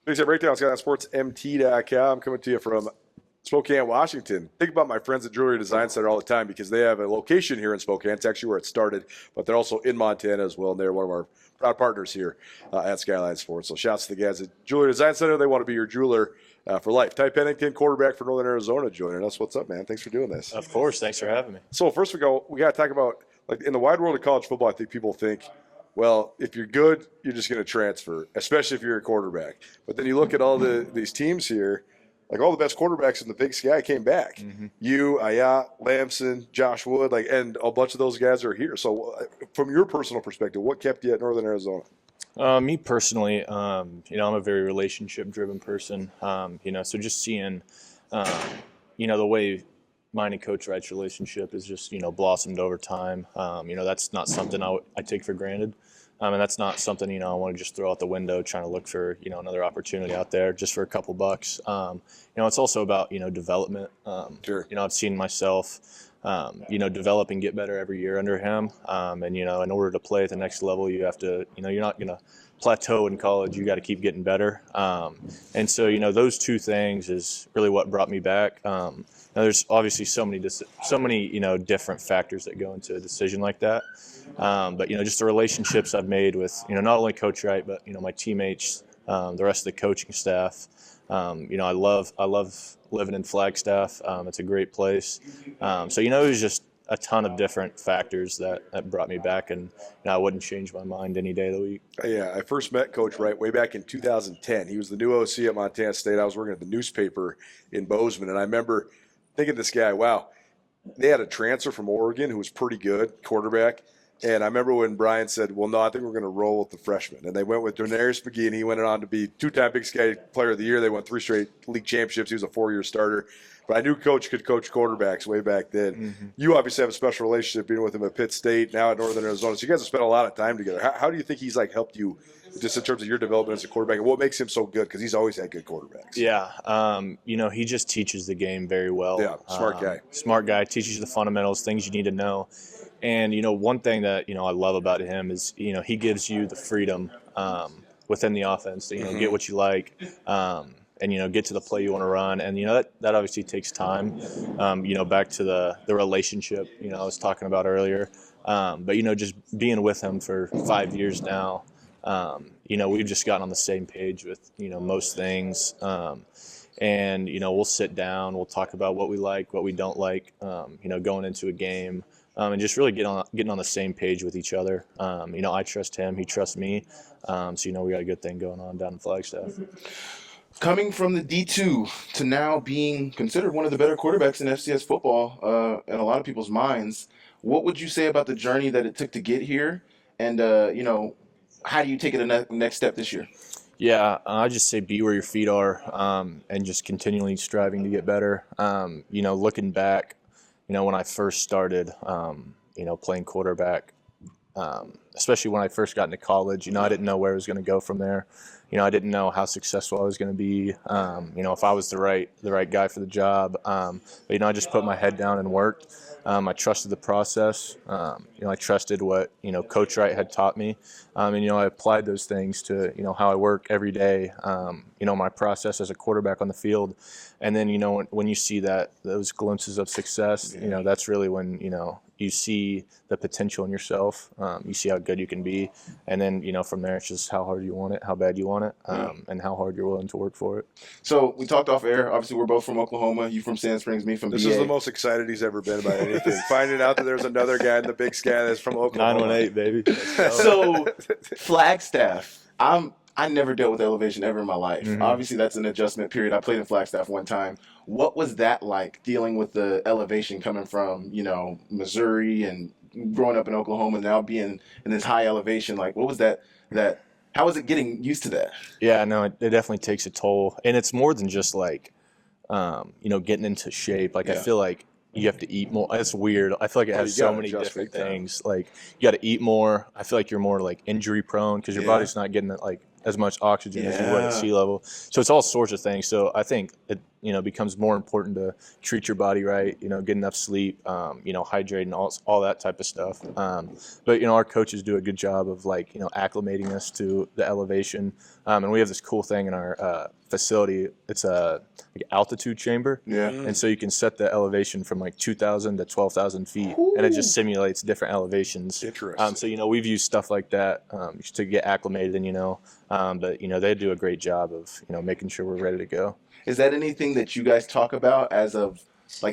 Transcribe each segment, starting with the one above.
Big Sky Breakdown, SkylineSportsMT.com, coming to you from Spokane, Washington. Think about my friends at Jewelry Design Center all the time because they have a location here in Spokane. It's actually where it started, but they're also in Montana as well, and they're one of our proud partners here at Skyline Sports. So shouts to the guys at Jewelry Design Center. They want to be your jeweler for life. Ty Pennington, quarterback for Northern Arizona, joining us. What's up, man? Thanks for doing this. Of course. Thanks for having me. So first we got to talk about, like, in the wide world of college football, I think people think, well, if you're good, you're just going to transfer, especially if you're a quarterback. But then you look at all these teams here, like all the best quarterbacks in the Big Sky came back. Mm-hmm. You, Ayat, Lamson, Josh Wood, and a bunch of those guys are here. So from your personal perspective, what kept you at Northern Arizona? Me personally, I'm a very relationship-driven person. So just seeing, the way mine and Coach Wright's relationship is just, blossomed over time. That's not something I take for granted. And that's not something, I want to just throw out the window trying to look for, another opportunity out there just for a couple bucks. It's also about, development. Sure. I've seen myself, develop and get better every year under him. In order to play at the next level, you have to, you're not going to plateau in college. You got to keep getting better. Those two things is really what brought me back. Now there's obviously so many different factors that go into a decision like that. But just the relationships I've made with, not only Coach Wright, but, my teammates, the rest of the coaching staff. I love living in Flagstaff. It's a great place. It was just a ton of different factors that brought me back, and I wouldn't change my mind any day of the week. Yeah, I first met Coach Wright way back in 2010. He was the new OC at Montana State. I was working at the newspaper in Bozeman, and I remember thinking, this guy, wow, they had a transfer from Oregon who was pretty good, quarterback. And I remember when Brian said, well, no, I think we're going to roll with the freshman. And they went with Donarius McGee, and he went on to be two-time Big Sky Player of the Year. They won 3 straight league championships. He was a 4-year starter. But I knew Coach could coach quarterbacks way back then. Mm-hmm. You obviously have a special relationship being with him at Pitt State, now at Northern Arizona. So you guys have spent a lot of time together. How do you think he's helped you just in terms of your development as a quarterback? And what makes him so good? Because he's always had good quarterbacks. Yeah. He just teaches the game very well. Yeah, smart guy. Smart guy. Teaches you the fundamentals, things you need to know. And, one thing that, I love about him is, he gives you the freedom within the offense to, mm-hmm. get what you like and, get to the play you want to run. And, that obviously takes time, back to the relationship, I was talking about earlier. But, just being with him for 5 years now, we've just gotten on the same page with, most things. And, we'll sit down, we'll talk about what we like, what we don't like, going into a game. And just really getting on the same page with each other. I trust him, he trusts me. We got a good thing going on down in Flagstaff. Coming from the D2 to now being considered one of the better quarterbacks in FCS football in a lot of people's minds, what would you say about the journey that it took to get here? And, how do you take it the next step this year? Yeah, I just say be where your feet are and just continually striving to get better. Looking back, when I first started, playing quarterback, especially when I first got into college, I didn't know where I was going to go from there. I didn't know how successful I was going to be, if I was the right guy for the job. But, I just put my head down and worked. I trusted the process. I trusted what, Coach Wright had taught me. I applied those things to, how I work every day, my process as a quarterback on the field. And then, when you see those glimpses of success, that's really when, you see the potential in yourself. You see how good you can be. And then, from there, it's just how hard you want it, how bad you want it, and how hard you're willing to work for it. So we talked off air. Obviously, we're both from Oklahoma. You from Sand Springs, me from BA. This is the most excited he's ever been about anything. Finding out that there's another guy in the Big Sky that's from Oklahoma. 918, baby. So Flagstaff, I never dealt with elevation ever in my life. Mm-hmm. Obviously, that's an adjustment period. I played in Flagstaff one time. What was that like, dealing with the elevation coming from, Missouri and growing up in Oklahoma, now being in this high elevation? Like, what was that how was it getting used to that? Yeah, no, it definitely takes a toll. And it's more than just getting into shape. I feel like you have to eat more. It's weird. I feel like it has so many different things. Like, you got to eat more. I feel like you're more injury prone because your body's not getting as much oxygen as you would at sea level. So it's all sorts of things. So I think it, becomes more important to treat your body right, get enough sleep, hydrate and all that type of stuff. But, our coaches do a good job of acclimating us to the elevation. And we have this cool thing in our facility. It's a altitude chamber. Yeah. And so you can set the elevation from 2,000 to 12,000 feet. Ooh. And it just simulates different elevations. Interesting. So, we've used stuff like that to get acclimated and, but, they do a great job of, making sure we're ready to go. Is that anything that you guys talk about as of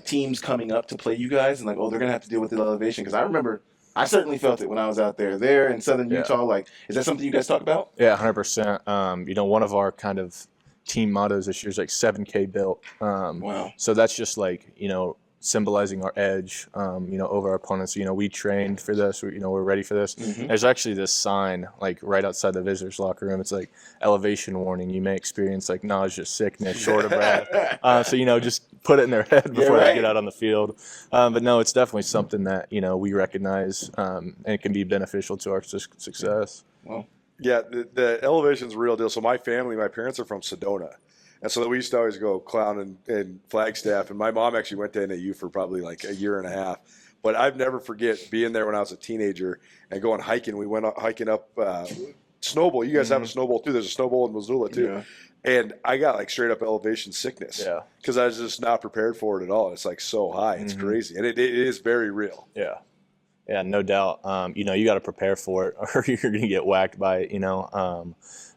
teams coming up to play you guys and they're going to have to deal with the elevation? Because I remember I certainly felt it when I was out there in southern Utah. Is that something you guys talk about? Yeah, 100%. One of our kind of team mottos this year is 7K built. Wow. So that's just symbolizing our edge, over our opponents. We trained for this. We're ready for this. Mm-hmm. There's actually this sign right outside the visitors' locker room. It's elevation warning. You may experience nausea, sickness, short of breath. So just put it in their head before they get out on the field. But no, it's definitely something that we recognize, and it can be beneficial to our success. Well, yeah, the elevation's a real deal. So my parents are from Sedona. And so we used to always go clown in Flagstaff. And my mom actually went to NAU for probably a year and a half. But I've never forget being there when I was a teenager and going hiking. We went hiking up Snowbowl. You guys have a snowbowl too. There's a snowbowl in Missoula too. Yeah. And I got straight up elevation sickness. Yeah. Because I was just not prepared for it at all. It's so high. It's crazy. And it is very real. Yeah. Yeah, no doubt. You got to prepare for it or you're going to get whacked by it,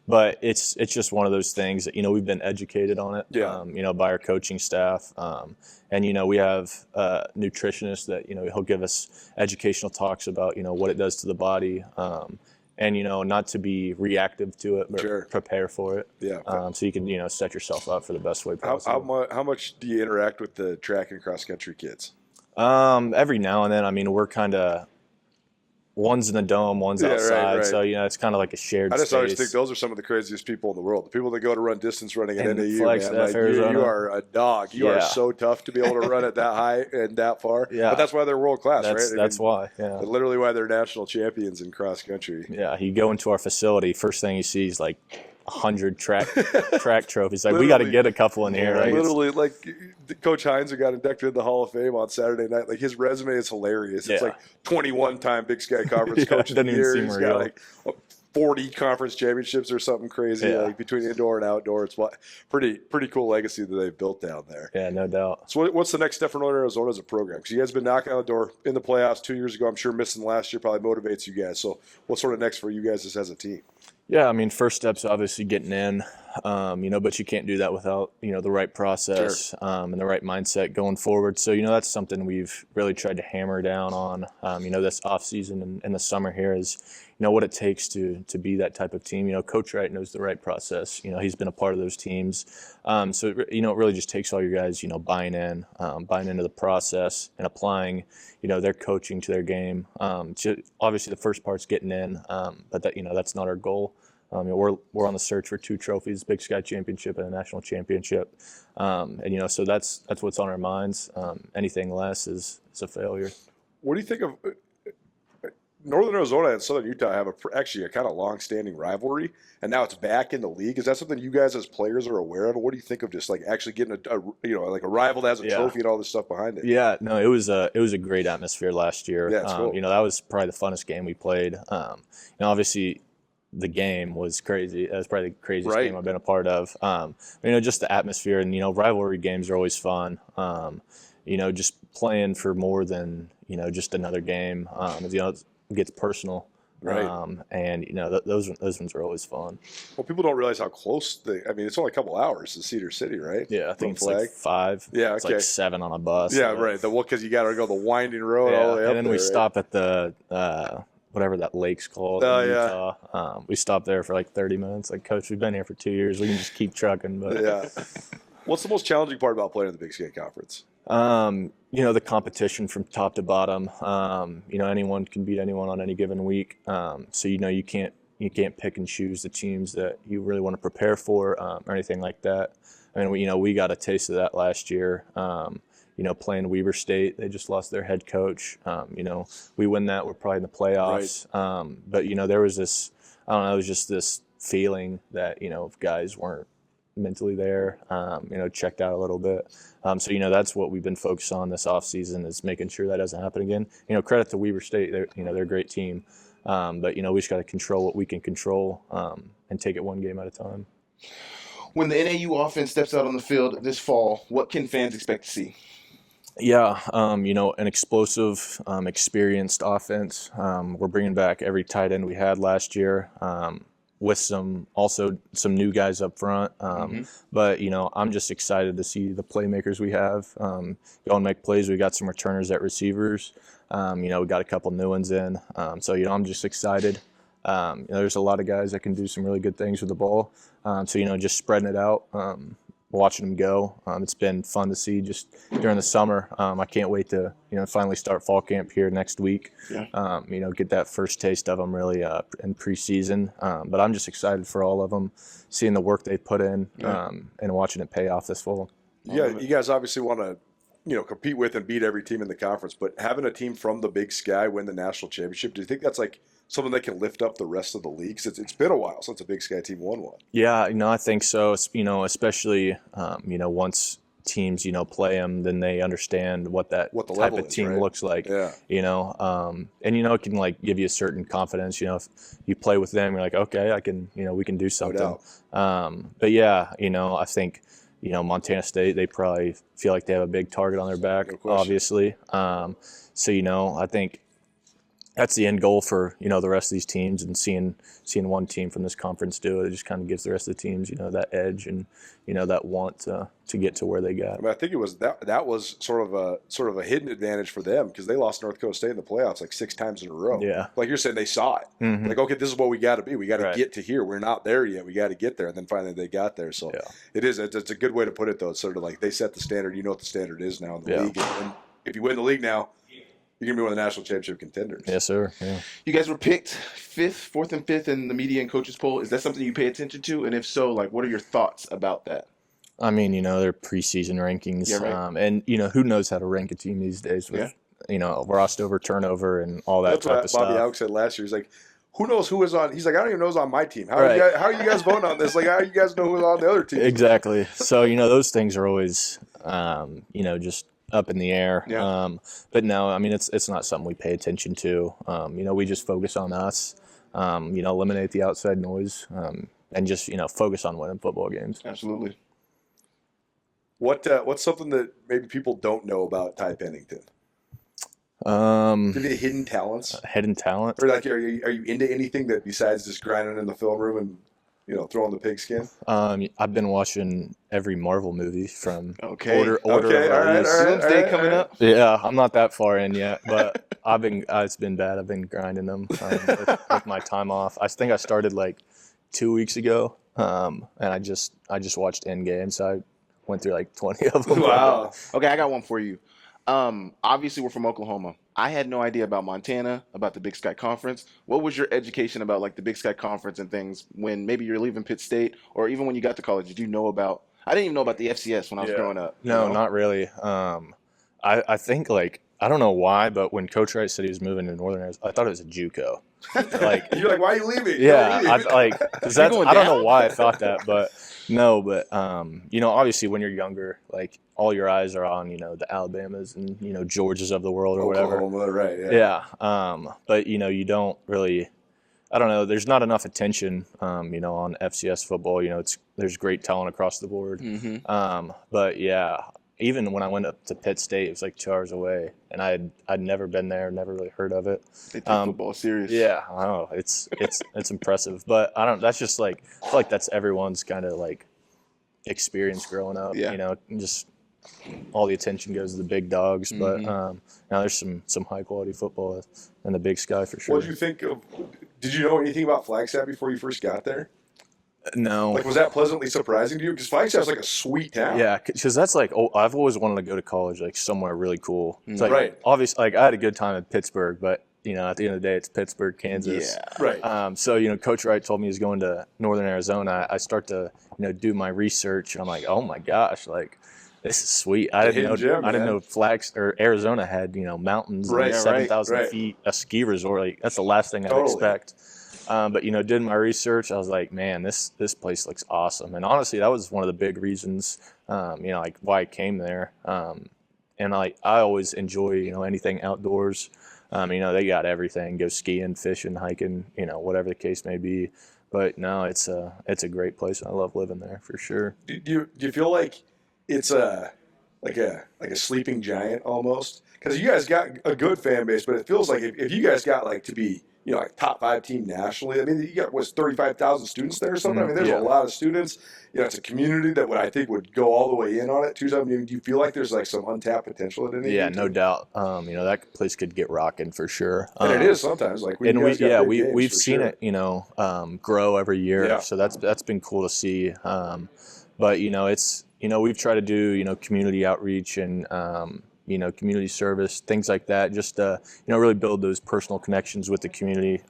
But it's just one of those things that, we've been educated on it, by our coaching staff. And, we have a nutritionist that, he'll give us educational talks about, what it does to the body. And, not to be reactive to it, but prepare for it. Yeah. So you can, set yourself up for the best way possible. How much do you interact with the track and cross country kids? Every now and then. We're kind of one's in the dome, one's outside. Right. So, it's kind of like a shared space. I just always think those are some of the craziest people in the world. The people that go to run distance running at NAU, man. You are a dog. You are so tough to be able to run it that high and that far. Yeah. But that's why they're world class, right? That's why, yeah. Literally why they're national champions in cross country. Yeah, you go into our facility, first thing you see is 100 track trophies. We got to get a couple in here. Right? Literally, Coach Hines, who got inducted in the Hall of Fame on Saturday night, his resume is hilarious. It's 21-time Big Sky Conference coach of the year. He's got 40 conference championships or something crazy, between indoor and outdoor. It's pretty cool legacy that they've built down there. Yeah, no doubt. So what's the next step for Northern Arizona as a program? Because you guys have been knocking on the door in the playoffs 2 years ago. I'm sure missing last year probably motivates you guys. So what's sort of next for you guys as a team? Yeah, first step's obviously getting in, but you can't do that without, the right process and the right mindset going forward. So, that's something we've really tried to hammer down on, this offseason and the summer here is, what it takes to be that type of team. Coach Wright knows the right process. He's been a part of those teams. So, it really just takes all your guys, buying into the process and applying, their coaching to their game. Obviously, the first part's getting in, but that, that's not our goal. We're on the search for 2 trophies, Big Sky Championship and a national championship. And, so that's what's on our minds. Anything less is a failure. What do you think of Northern Arizona and Southern Utah have actually a kind of long-standing rivalry, and now it's back in the league? Is that something you guys as players are aware of? What do you think of just actually getting a rival that has a trophy and all this stuff behind it? Yeah, no, it was a great atmosphere last year. Yeah, it's cool. That was probably the funnest game we played. Obviously the game was crazy. That was probably the craziest game I've been a part of. Just the atmosphere and rivalry games are always fun. Just playing for more than just another game. It gets personal. Right. And those ones are always fun. Well, people don't realize how close it's only a couple hours to Cedar City, right? Yeah, I think it's 5. Yeah, okay. It's 7 on a bus. Yeah, right. Because you got to go the winding road all the way up. And then we stop at the whatever that lake's called in Utah. We stopped there for 30 minutes. Coach, we've been here for 2 years. We can just keep trucking. But yeah. What's the most challenging part about playing in the Big Sky Conference? The competition from top to bottom. Anyone can beat anyone on any given week. So you can't pick and choose the teams that you really want to prepare for or anything like that. We got a taste of that last year. Playing Weber State, they just lost their head coach. We win that, we're probably in the playoffs. But there was this, I don't know, it was just this feeling that, if guys weren't mentally there, checked out a little bit. So, that's what we've been focused on this offseason is making sure that doesn't happen again. Credit to Weber State. They're a great team. But, we just got to control what we can control and take it one game at a time. When the NAU offense steps out on the field this fall, what can fans expect to see? Yeah, an explosive, experienced offense. We're bringing back every tight end we had last year with some new guys up front. But, I'm just excited to see the playmakers we have go and make plays. We got some returners at receivers. We got a couple new ones in. So, I'm just excited. There's a lot of guys that can do some really good things with the ball. So, just spreading it out, watching them go. It's been fun to see just during the summer. I can't wait to, finally start fall camp here next week. Yeah. Get that first taste of them really in preseason. But I'm just excited for all of them, seeing the work they put in and watching it pay off this fall. Yeah, you guys obviously want to, compete with and beat every team in the conference, but having a team from the Big Sky win the national championship, do you think that's like something that can lift up the rest of the league? 'Cause it's been a while since a Big Sky team won one. Yeah, I think so. Especially, once teams, play them, then they understand what the type of team looks like. Yeah. And, it can like give you a certain confidence, if you play with them, you're like, okay, I can, we can do something. But yeah, I think, Montana State, they probably feel like they have a big target on their back, obviously. So, I think that's the end goal for, the rest of these teams, and seeing one team from this conference do it just kind of gives the rest of the teams, that edge and, that want to get to where they got. I think it was that was sort of a hidden advantage for them because they lost North Dakota State in the playoffs like 6 times in a row. Yeah. Like you're saying, they saw it. Mm-hmm. Like, okay, this is what we got to be. We got to get to here. We're not there yet. We got to get there. And then finally they got there. So it's a good way to put it, though. It's sort of like they set the standard. You know what the standard is now in the league. And if you win the league now, you're going to be one of the national championship contenders. Yes, sir. Yeah. You guys were picked 4th and 5th in the media and coaches poll. Is that something you pay attention to? And if so, like, what are your thoughts about that? I mean, they're preseason rankings. Yeah, right. And, who knows how to rank a team these days with, rust over turnover and all that type of stuff. Bobby Alex said last year. He's like, who knows who was on? He's like, I don't even know who's on my team. How are you guys voting on this? Like, how do you guys know who's on the other team? Exactly. So, those things are always, just up in the air. Yeah. But no, I mean, it's not something we pay attention to. We just focus on us, eliminate the outside noise, and just, focus on winning football games. Absolutely. What's something that maybe people don't know about Ty Pennington? Maybe hidden talents? Hidden talent? Or like, are you into anything that besides just grinding in the film room and throwing the pigskin? I've been watching every Marvel movie from order. All right. Doomsday coming up. Yeah, I'm not that far in yet, but it's been bad. I've been grinding them with my time off. I think I started like 2 weeks ago, and I just watched Endgame, so I went through like 20 of them. Wow. Okay, I got one for you. Obviously, we're from Oklahoma. I had no idea about Montana, about the Big Sky Conference. What was your education about like the Big Sky Conference and things when maybe you're leaving Pitt State or even when you got to college? Did you know about – I didn't even know about the FCS when I was growing up. No, not really. I think like – I don't know why, but when Coach Wright said he was moving to Northern Arizona, I thought it was a JUCO. Like you're like, why are you leaving? Yeah, I don't know why I thought that, but no, but obviously when you're younger, like all your eyes are on the Alabamas and Georgias of the world or Oklahoma, whatever. Right? Yeah. But you don't really. I don't know. There's not enough attention, on FCS football. There's great talent across the board. Mm-hmm. But yeah. Even when I went up to Pitt State, it was like 2 hours away, and I'd never been there, never really heard of it. They take football serious. Yeah, I know it's impressive, but I don't. That's just like I feel like that's everyone's kind of like experience growing up. Yeah. Just all the attention goes to the big dogs, but now there's some high quality football in the Big Sky for sure. What did you think of? Did you know anything about Flagstaff before you first got there? No. Like, was that pleasantly surprising to you? Because Flagstaff's like a sweet town. Yeah, because that's like, I've always wanted to go to college, like somewhere really cool. It's like, right. Obviously, like I had a good time at Pittsburgh, but at the end of the day, it's Pittsburgh, Kansas. Yeah. Right. So Coach Wright told me he was going to Northern Arizona. I start to do my research, and I'm like, oh my gosh, like this is sweet. I didn't know Arizona had mountains, and 7,000 feet, a ski resort. Like that's the last thing I'd expect. But did my research. I was like, man, this place looks awesome. And honestly, that was one of the big reasons, like why I came there. And I always enjoy, anything outdoors. They got everything. Go skiing, fishing, hiking, whatever the case may be. But no, it's a great place. I love living there for sure. Do you feel like it's like a sleeping giant almost? Because you guys got a good fan base, but it feels like if you guys got like to be like top 5 team nationally, I mean, you got 35,000 students there or something. I mean, there's a lot of students. It's a community that I think would go all the way in on it too. So, I mean, do you feel like there's like some untapped potential at any? Yeah, no doubt. That place could get rocking for sure. And it is sometimes like we've seen it, grow every year. Yeah. So that's been cool to see. But it's we've tried to do community outreach and community service, things like that, just really build those personal connections with the community.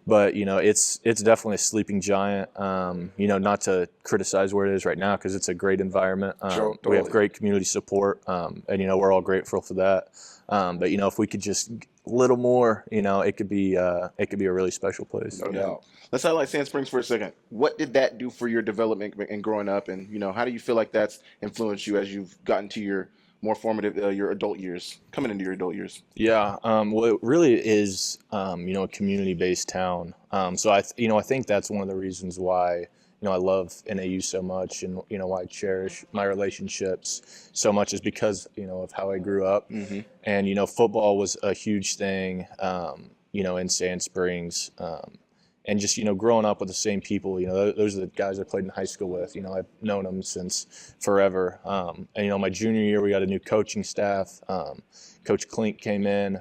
But it's definitely a sleeping giant. Not to criticize where it is right now because it's a great environment. Sure, totally. We have great community support, and we're all grateful for that. But if we could just a little more, it could be a really special place. No doubt. Let's highlight Sand Springs for a second. What did that do for your development and growing up, and how do you feel like that's influenced you as you've gotten to your more formative, your adult years, coming into your adult years? Yeah, well, it really is, a community-based town. So I think that's one of the reasons why, I love NAU so much, and why I cherish my relationships so much is because of how I grew up, and football was a huge thing, in Sand Springs. And just, growing up with the same people, those are the guys I played in high school with. I've known them since forever. And, my junior year, we got a new coaching staff. Coach Klink came in.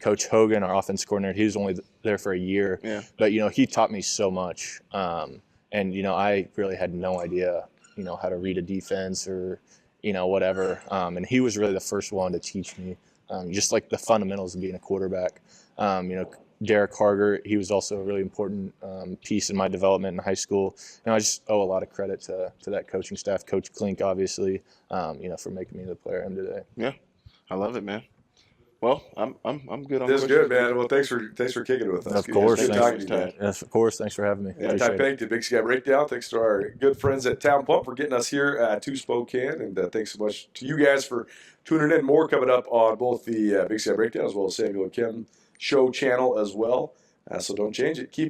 Coach Hogan, our offense coordinator, he was only there for a year. Yeah. But, he taught me so much. And, I really had no idea, how to read a defense or, whatever. And he was really the first one to teach me just like the fundamentals of being a quarterback. Derek Harger, he was also a really important piece in my development in high school. And I just owe a lot of credit to that coaching staff, Coach Klink, obviously, for making me the player I am today. Yeah, I love it, man. Well, I'm good on this. Is good, man. Well, thanks for kicking it with us. Of course, good talking to you. Yes, of course. Thanks for having me. Yeah, Ty Pennington, Big Sky Breakdown. Thanks to our good friends at Town Pump for getting us here to Spokane, and thanks so much to you guys for tuning in. More coming up on both the Big Sky Breakdown as well as Samuel Akem Show channel as well. So don't change it. Keep